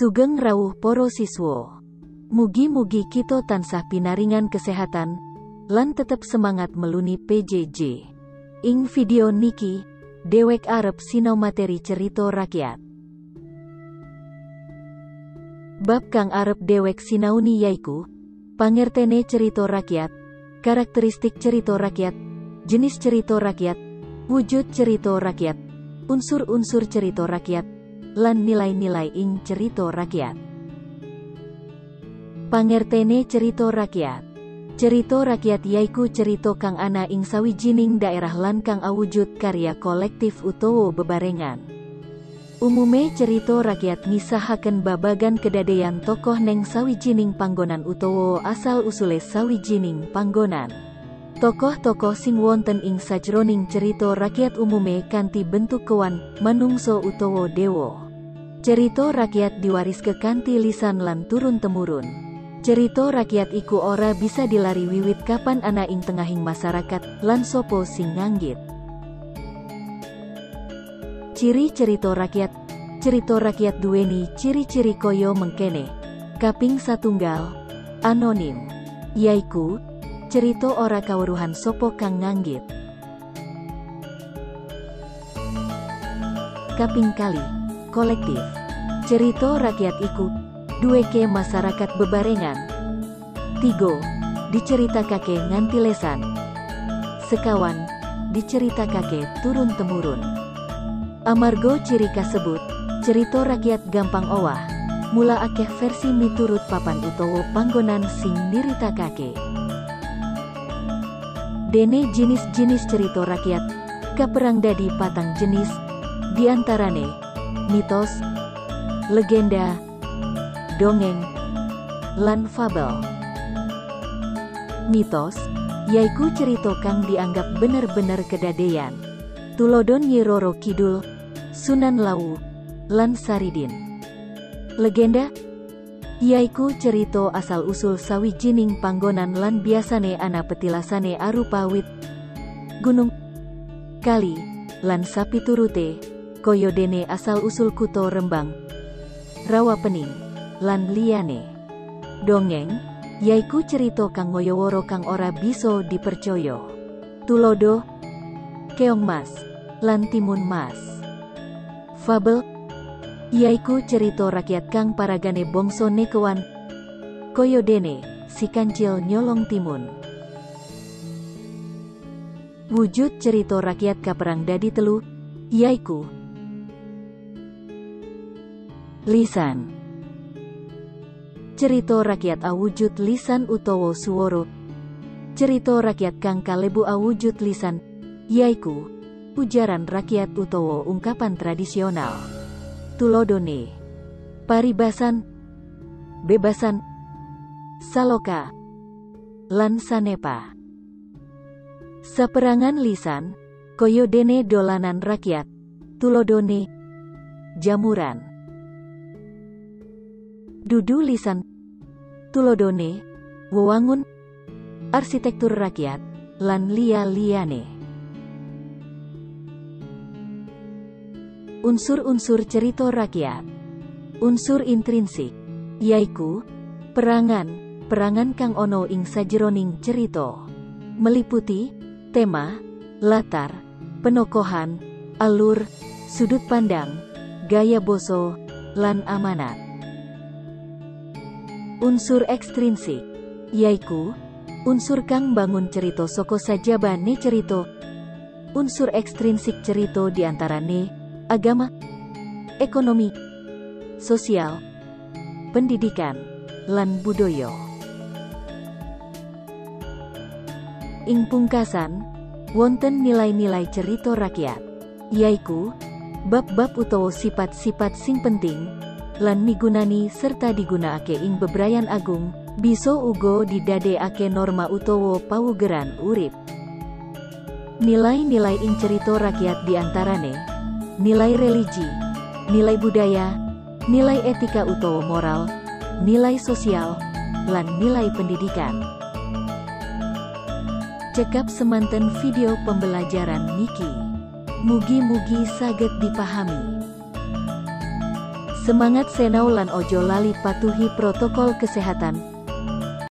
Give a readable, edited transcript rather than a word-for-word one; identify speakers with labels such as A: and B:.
A: Sugeng rawuh para siswa. Mugi-mugi kita tansah pinaringan kesehatan, lan tetep semangat meluni PJJ. Ing video niki, dewek arep sinau materi cerita rakyat. Bab kang arep dewek sinauni yaiku, pangertene cerita rakyat, karakteristik cerita rakyat, jenis cerita rakyat, wujud cerita rakyat, unsur-unsur cerita rakyat, lan nilai-nilai ing cerita rakyat. Pangertene cerita rakyat. Cerita rakyat yaiku cerita kang ana ing sawijining daerah lan kang awujud karya kolektif utawa bebarengan. Umume cerita rakyat ngisahaken babagan kedadean tokoh neng sawijining panggonan utawa asal-usule sawijining panggonan. Tokoh-tokoh sing wonten ing sajroning cerita rakyat umume kanthi bentuk kewan, manungsa utawa dewa. Cerita rakyat diwariske kanthi lisan lan turun-temurun. Cerita rakyat iku ora bisa dilari wiwit kapan ana ing tengahing masyarakat, lan sopo sing nganggit. Ciri cerita rakyat. Cerita rakyat duweni ciri-ciri kaya mengkene. Kaping satunggal, anonim. Yaiku, cerita ora kaweruhan sopo kang nganggit. Kaping kali, kolektif. Cerita rakyat iku duweke masyarakat bebarengan. 3. Diceritakake nganti lesan. Sekawan, diceritakake turun-temurun. Amarga ciri kasebut, cerita rakyat gampang owah. Mula akeh versi miturut papan utawa panggonan sing diritakake. Dene jenis-jenis cerita rakyat kaperang dadi patang jenis, diantarane mitos, legenda, dongeng, lan fabel. Mitos yaiku cerita kang dianggap bener-bener kedadean. Tulodon Nyi Roro Kidul, Sunan Lawu, lan Saridin. Legenda yaiku cerita asal-usul sawijining panggonan lan biasane ana petilasane arupa wit, gunung, kali, lan sapiturute, kaya dene asal-usul kutha Rembang, Rawapening, lan liyane. Dongeng yaiku cerita kang ngoyoworo kang ora bisa dipercaya. Tulodo Keong Mas, lan Timun Mas. Fabel yaiku cerita rakyat kang paragane bangsa nekewan, kaya dene Si Kancil Nyolong Timun. Wujud cerita rakyat kaperang dadi telu, yaiku lisan. Cerita rakyat awujud lisan utawa swara. Cerita rakyat kang kalebu awujud lisan, yaiku ujaran rakyat utawa ungkapan tradisional. Tulodone paribasan, bebasan, saloka, lan sanepa. Saperangan lisan, kaya dene dolanan rakyat. Tulodone jamuran. Dudu lisan. Tulodone wewangun, arsitektur rakyat, lan liya-liyane. Unsur-unsur cerita rakyat. Unsur intrinsik yaiku perangan kang ono ing sajroning cerita, meliputi tema, latar, penokohan, alur, sudut pandang, gaya basa, lan amanat. Unsur ekstrinsik yaiku unsur kang bangun cerita saka sajabane cerita. Unsur ekstrinsik cerita diantarane agama, ekonomi, sosial, pendidikan, lan budaya. Ing pungkasan, wonten nilai-nilai cerita rakyat, yaiku bab-bab utawa sifat-sifat sing penting, lan migunani serta digunakake ing bebrayan agung, bisa uga didadekake norma utawa pawugeran urip. Nilai-nilai ing cerita rakyat diantarane nilai religi, nilai budaya, nilai etika utawa moral, nilai sosial, lan nilai pendidikan. Cekap semanten video pembelajaran niki. Mugi-mugi saged dipahami. Semangat senau lan ojo lali patuhi protokol kesehatan.